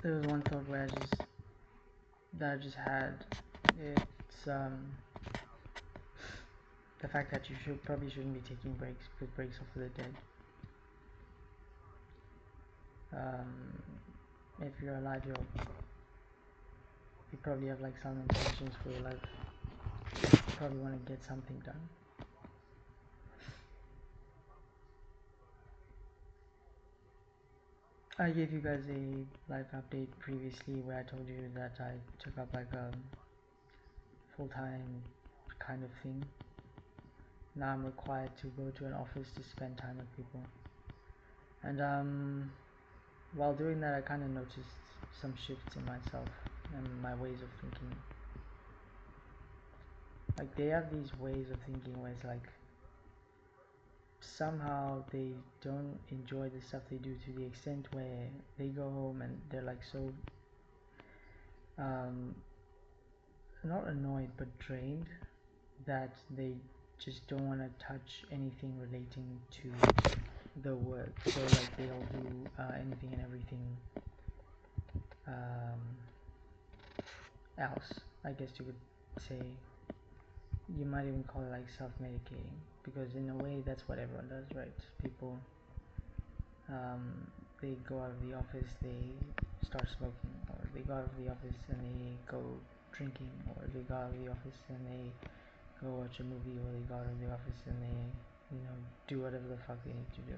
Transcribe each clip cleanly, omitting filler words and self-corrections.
there was one thought where I just had. It's the fact that you probably shouldn't be taking breaks because breaks are for the dead. If you're alive, you probably have like some intentions for your life. You probably want to get something done. I gave you guys a life update previously where I told you that I took up like a full-time kind of thing. Now I'm required to go to an office to spend time with people. And while doing that, I kind of noticed some shifts in myself and my ways of thinking. Like they have these ways of thinking where it's like somehow they don't enjoy the stuff they do to the extent where they go home and they're like so not annoyed but drained that they just don't want to touch anything relating to the work. So like they'll do anything and everything else, I guess you could say. You might even call it like self-medicating, because in a way that's what everyone does, right? People they go out of the office, they start smoking, or they go out of the office and they go drinking, or they go out of the office and they go watch a movie, or they go out of the office and they, do whatever the fuck they need to do.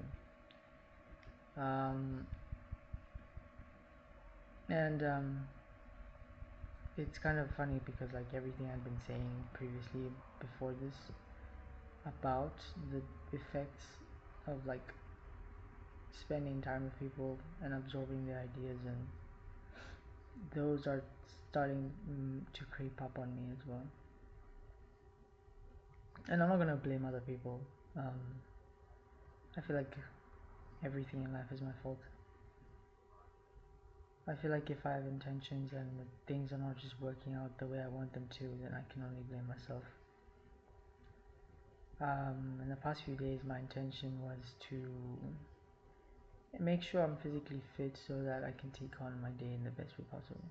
And it's kind of funny because like everything I've been saying previously before this about the effects of like spending time with people and absorbing their ideas, and those are starting to creep up on me as well. And I'm not gonna blame other people. I feel like everything in life is my fault. I feel like if I have intentions and things are not just working out the way I want them to, then I can only blame myself. In the past few days, my intention was to make sure I'm physically fit so that I can take on my day in the best way possible.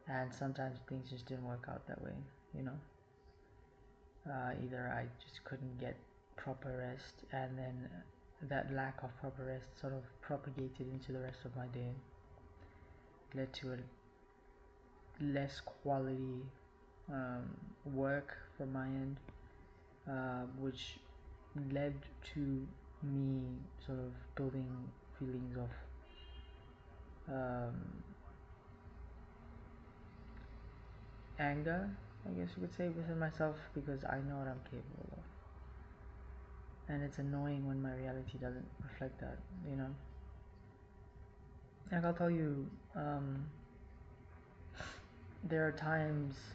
And sometimes things just didn't work out that way, you know. Either I just couldn't get proper rest, and then that lack of proper rest sort of propagated into the rest of my day, led to a less quality work from my end, which led to me sort of building feelings of anger, I guess you could say, within myself, because I know what I'm capable of. And it's annoying when my reality doesn't reflect that, you know. Like I'll tell you, there are times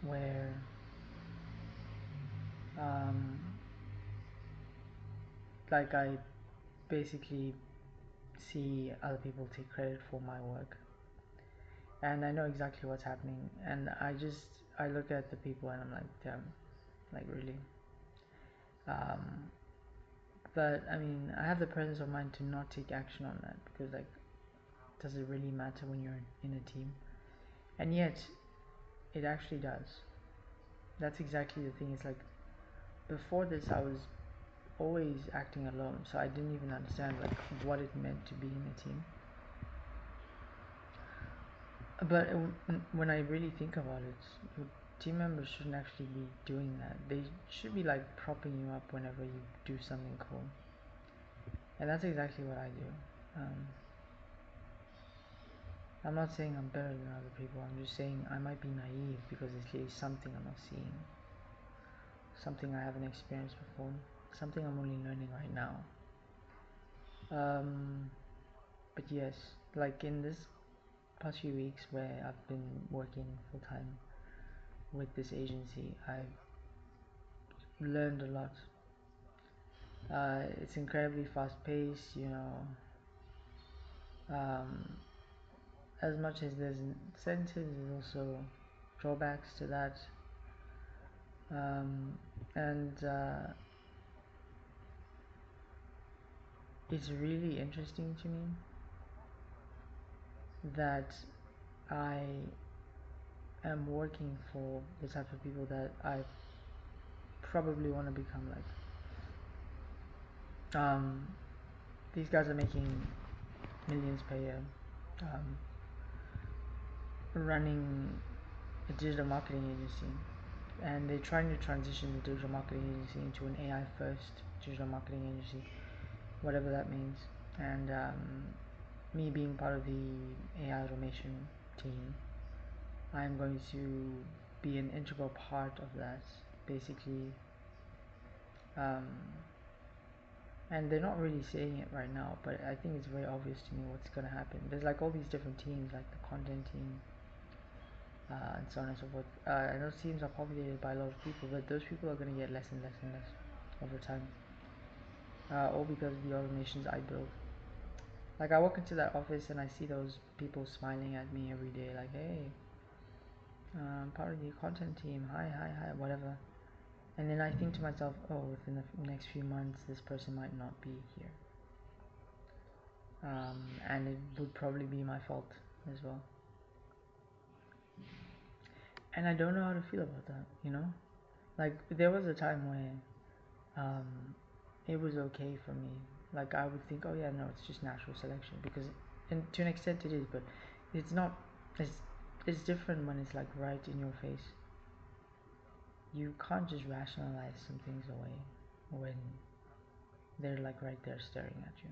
where like I basically see other people take credit for my work, and I know exactly what's happening, and I look at the people and I'm like, damn, like really. But I mean, I have the presence of mind to not take action on that, because like, does it really matter when you're in a team? And yet it actually does. That's exactly the thing. It's like, before this I was always acting alone, so I didn't even understand like what it meant to be in a team. But when I really think about it, your team members shouldn't actually be doing that. They should be like propping you up whenever you do something cool, and that's exactly what I do. I'm not saying I'm better than other people, I'm just saying I might be naive because it's clearly something I'm not seeing, something I haven't experienced before, something I'm only learning right now. But yes, like in this past few weeks where I've been working full time with this agency, I've learned a lot. It's incredibly fast paced, you know. As much as there's incentives, there's also drawbacks to that. And it's really interesting to me that I am working for the type of people that I probably want to become like. These guys are making millions per year, um, running a digital marketing agency, and they're trying to transition the digital marketing agency into an AI first digital marketing agency, whatever that means. And me being part of the AI automation team, I'm going to be an integral part of that, basically. Um, and they're not really saying it right now, but I think it's very obvious to me what's going to happen. There's like all these different teams, like the content team, and so on and so forth. And those teams are populated by a lot of people, but those people are going to get less and less and less over time, all because of the automations I build. Like I walk into that office and I see those people smiling at me every day, like, hey, I'm part of the content team, hi, hi, hi, whatever. And then I think to myself, oh, within the next few months, this person might not be here. And it would probably be my fault as well. And I don't know how to feel about that, you know? Like, there was a time where it was okay for me. Like, I would think, oh yeah, no, it's just natural selection. Because, and to an extent it is, but it's not, it's different when it's like right in your face. You can't just rationalize some things away when they're like right there staring at you.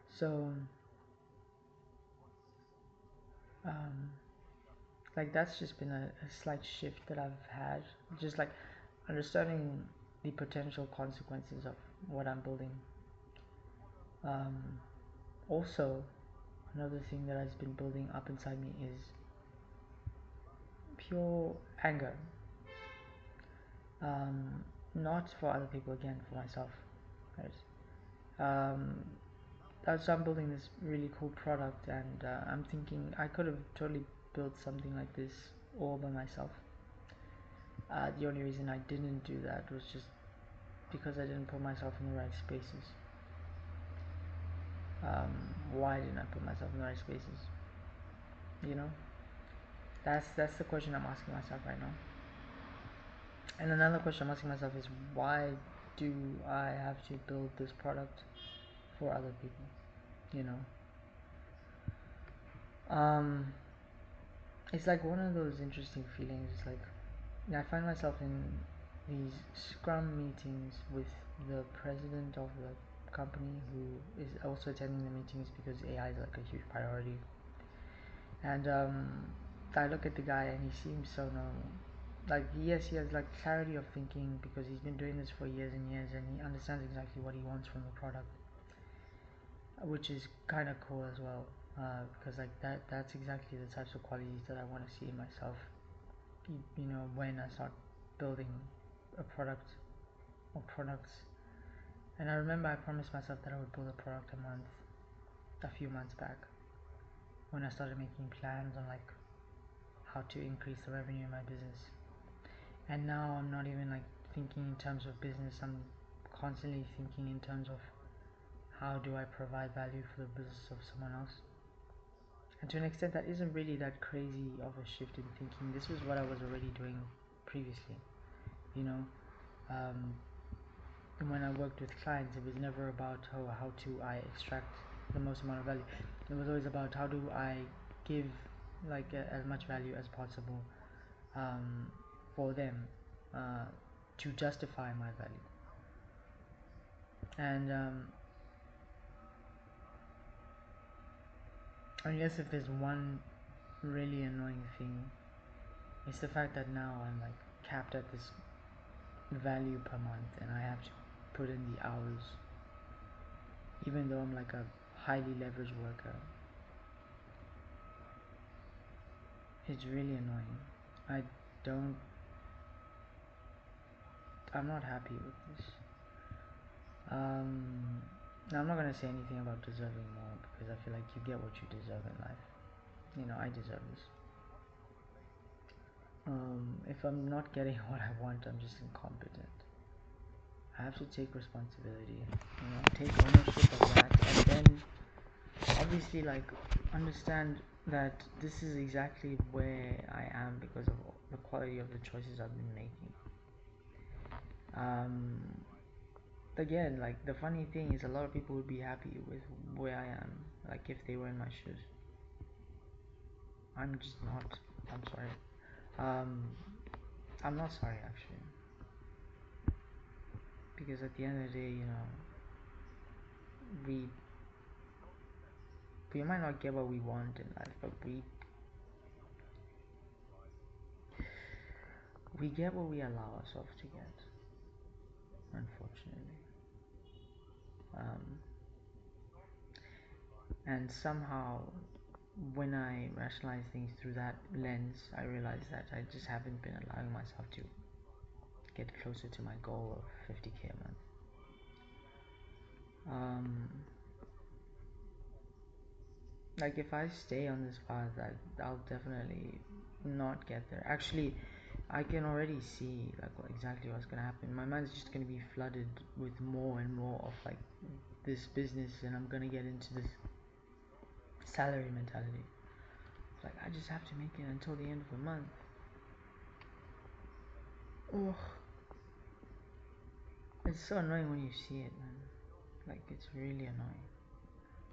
So, um, like that's just been a slight shift that I've had, just like understanding the potential consequences of what I'm building. Um, Also, another thing that has been building up inside me is pure anger. Not for other people, again, for myself. Right? Um, so I'm building this really cool product, and I'm thinking I could have totally built something like this all by myself. The only reason I didn't do that was just because I didn't put myself in the right spaces. Why didn't I put myself in the right spaces? You know, that's the question I'm asking myself right now. And another question I'm asking myself is why do I have to build this product for other people? You know, it's like one of those interesting feelings. It's like I find myself in these scrum meetings with the president of the company who is also attending the meetings because AI is like a huge priority. And I look at the guy and he seems so normal. Like yes, he has like clarity of thinking because he's been doing this for years and years, and he understands exactly what he wants from the product, which is kind of cool as well. Because like that's exactly the types of qualities that I want to see in myself. You know, when I start building a product or products. And I remember I promised myself that I would build a product a few months back, when I started making plans on like how to increase the revenue in my business. And now I'm not even like thinking in terms of business, I'm constantly thinking in terms of how do I provide value for the business of someone else. And to an extent that isn't really that crazy of a shift in thinking. This was what I was already doing previously, you know. um, when I worked with clients, it was never about how to I extract the most amount of value. It was always about how do I give like as much value as possible, um, for them, uh, to justify my value. And I guess if there's one really annoying thing, it's the fact that now I'm like capped at this value per month, and I have to put in the hours, even though I'm like a highly leveraged worker. It's really annoying. I don't. I'm not happy with this. Now I'm not gonna say anything about deserving more because I feel like you get what you deserve in life. You know, I deserve this. If I'm not getting what I want, I'm just incompetent. I have to take responsibility. You know, take ownership of that, and then obviously like understand that this is exactly where I am because of the quality of the choices I've been making. Um, again, like the funny thing is, a lot of people would be happy with where I am, like if they were in my shoes. I'm just not. I'm sorry. Um, I'm not sorry actually, because at the end of the day, we we might not get what we want in life, but we get what we allow ourselves to get. Unfortunately, um, and somehow when I rationalize things through that lens, I realize that I just haven't been allowing myself to get closer to my goal of 50k a month. Um, like if I stay on this path, I'll definitely not get there. Actually, I can already see like exactly what's gonna happen. My mind's just gonna be flooded with more and more of like this business, and I'm gonna get into this salary mentality. It's like I just have to make it until the end of the month. Ugh, it's so annoying when you see it, man. Like it's really annoying.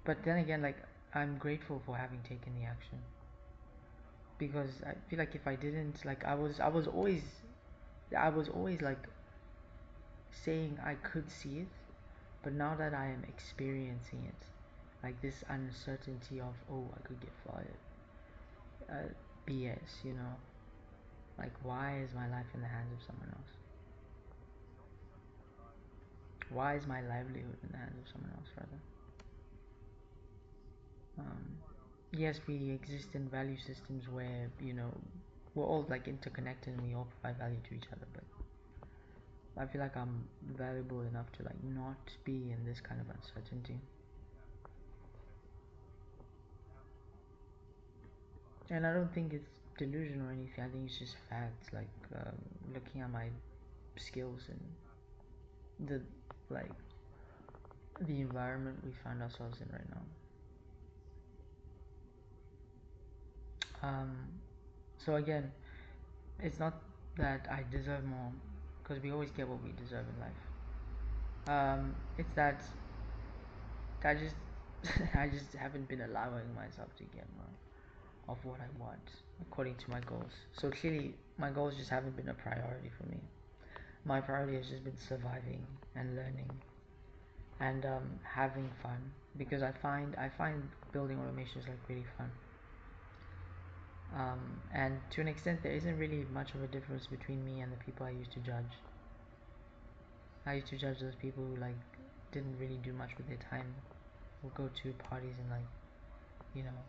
But then again, like I'm grateful for having taken the action, because I feel like if I didn't, like I was always like saying I could see it, but now that I am experiencing it, like this uncertainty of, oh, I could get fired, BS, like why is my life in the hands of someone else? Why is my livelihood in the hands of someone else, rather? um, yes, we exist in value systems where we're all like interconnected and we all provide value to each other, but I feel like I'm valuable enough to like not be in this kind of uncertainty. And I don't think it's delusion or anything. I think it's just facts. Like looking at my skills and the like the environment we find ourselves in right now. Um, so again, it's not that I deserve more, because we always get what we deserve in life. It's that I just I just haven't been allowing myself to get more of what I want according to my goals. So clearly, my goals just haven't been a priority for me. My priority has just been surviving and learning and having fun, because I find building automations like really fun. And to an extent, there isn't really much of a difference between me and the people I used to judge. I used to judge those people who like didn't really do much with their time, would go to parties and like you know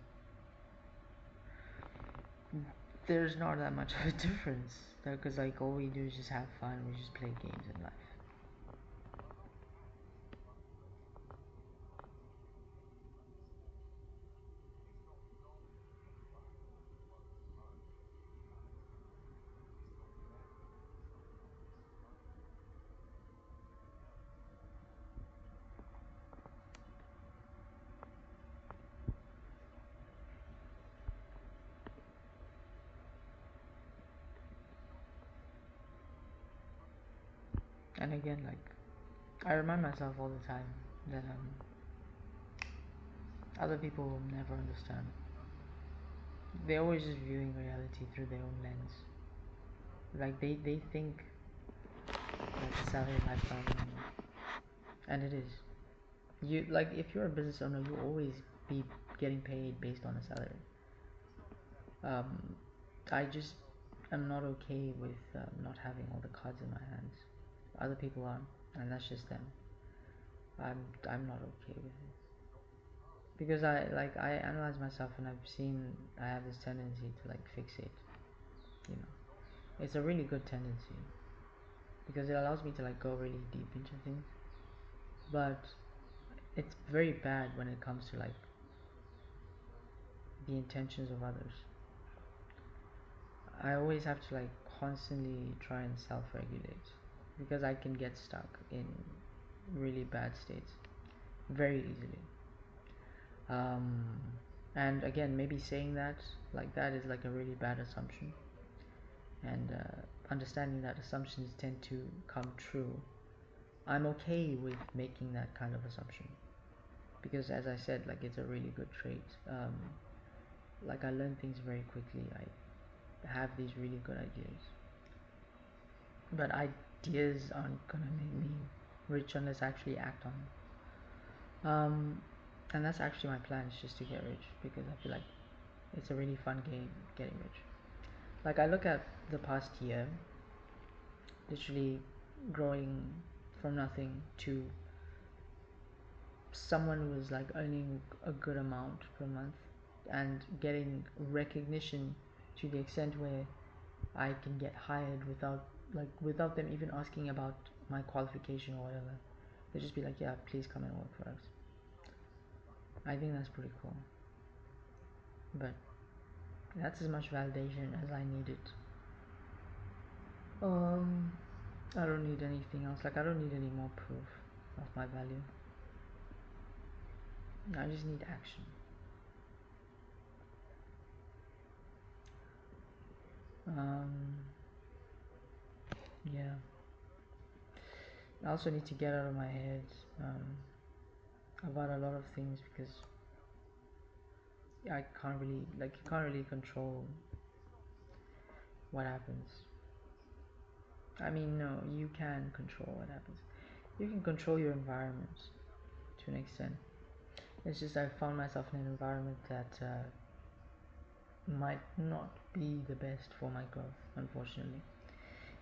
there's not that much of a difference, because like all we do is just have fun. We just play games in life. And again, like I remind myself all the time that other people will never understand. They're always just viewing reality through their own lens. Like they think that the salary lifestyle, and it is. You like if you're a business owner, you always be getting paid based on a salary. Um, I just am not okay with not having all the cards in my hands. Other people are, and that's just them. I'm not okay with it, because I analyze myself and I've seen I have this tendency to like fixate. You know, it's a really good tendency because it allows me to like go really deep into things, but it's very bad when it comes to like the intentions of others. I always have to like constantly try and self-regulate, because I can get stuck in really bad states very easily. Um, And again, maybe saying that like that is like a really bad assumption, and understanding that assumptions tend to come true. I'm okay with making that kind of assumption because, as I said, like it's a really good trait. Like I learn things very quickly. I have these really good ideas, but ideas aren't gonna make me rich unless I actually act on them. And that's actually my plan, is just to get rich, because I feel like it's a really fun game getting rich. Like I look at the past year, literally growing from nothing to someone who was like earning a good amount per month and getting recognition to the extent where I can get hired without them even asking about my qualification or whatever. They just be like, yeah, please come and work for us. I think that's pretty cool. But that's as much validation as I needed. I don't need anything else. Like I don't need any more proof of my value. I just need action. Um, yeah. I also need to get out of my head about a lot of things, because I can't really, like, you can't really control what happens. I mean, no, you can control what happens. You can control your environment to an extent. It's just I found myself in an environment that might not be the best for my growth, unfortunately.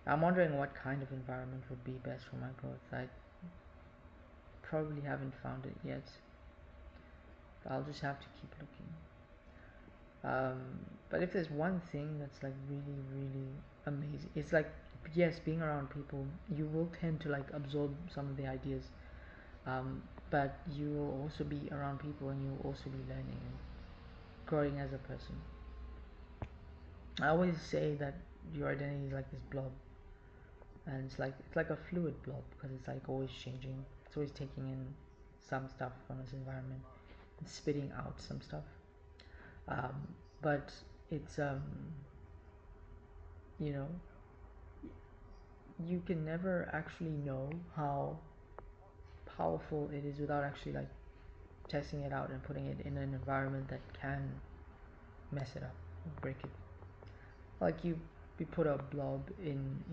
I'm wondering what kind of environment would be best for my growth. I probably haven't found it yet. I'll just have to keep looking. But if there's one thing that's like really, really amazing, it's like, yes, being around people, you will tend to like absorb some of the ideas, but you will also be around people and you will also be learning and growing as a person. I always say that your identity is like this blob, and it's like a fluid blob, because it's like always changing. It's always taking in some stuff from its environment and spitting out some stuff. Um, but it's you know, you can never actually know how powerful it is without actually like testing it out and putting it in an environment that can mess it up, break it. Like you put a blob in,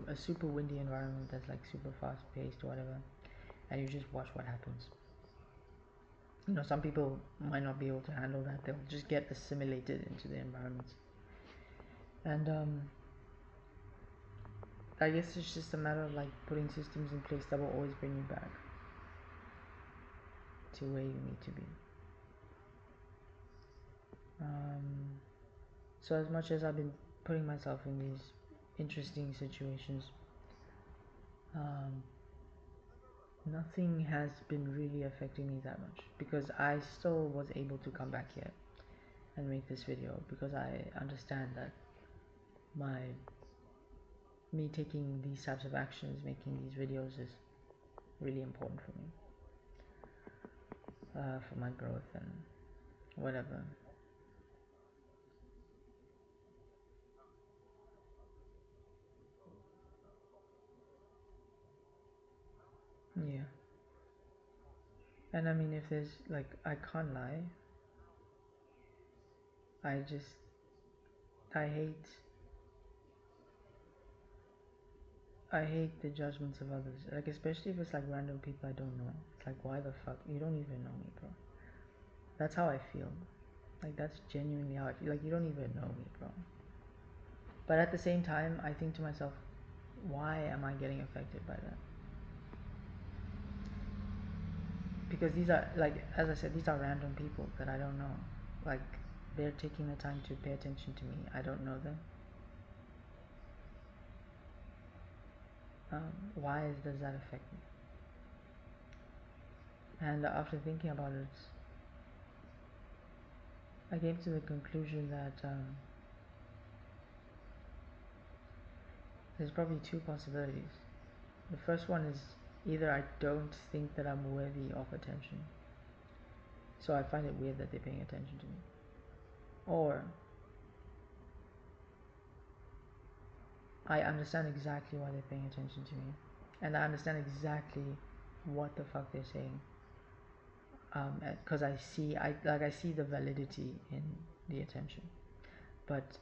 a super windy environment that's like super fast paced or whatever, and you just watch what happens. Some people might not be able to handle that. They'll just get assimilated into the environments. And I guess it's just a matter of like putting systems in place that will always bring you back to where you need to be. So as much as I've been putting myself in these interesting situations, nothing has been really affecting me that much, because I still was able to come back here and make this video, because I understand that me taking these types of actions, making these videos, is really important for me, for my growth and whatever. Yeah. And I mean, if there's like, I can't lie, I just, I hate I hate the judgments of others. Like, especially if it's like random people I don't know. It's like, why the fuck? You don't even know me, bro. That's how I feel. Like, that's genuinely how I feel. Like, you don't even know me, bro. But at the same time, I think to myself, why am I getting affected by that? Because these are, like, as I said, these are random people that I don't know. Like, they're taking the time to pay attention to me. I don't know them. Why does that affect me? And after thinking about it, I came to the conclusion that there's probably two possibilities. The first one is, either I don't think that I'm worthy of attention. So I find it weird that they're paying attention to me. Or I understand exactly why they're paying attention to me, and I understand exactly what the fuck they're saying. Because I see the validity in the attention, but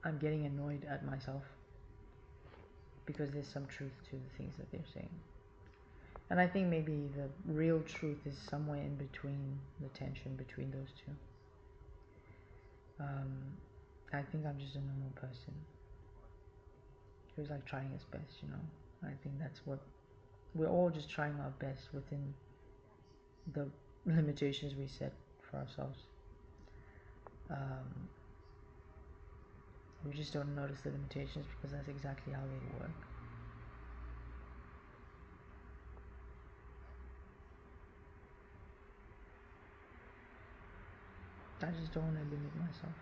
I'm getting annoyed at myself because there's some truth to the things that they're saying. And I think maybe the real truth is somewhere in between the tension between those two. I think I'm just a normal person who's like trying his best, you know. I think that's what we're all just trying our best within the limitations we set for ourselves. We just don't notice the limitations because that's exactly how they work. I just don't want to limit myself.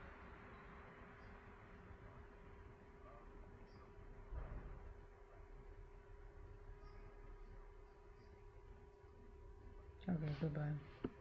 Okay, goodbye.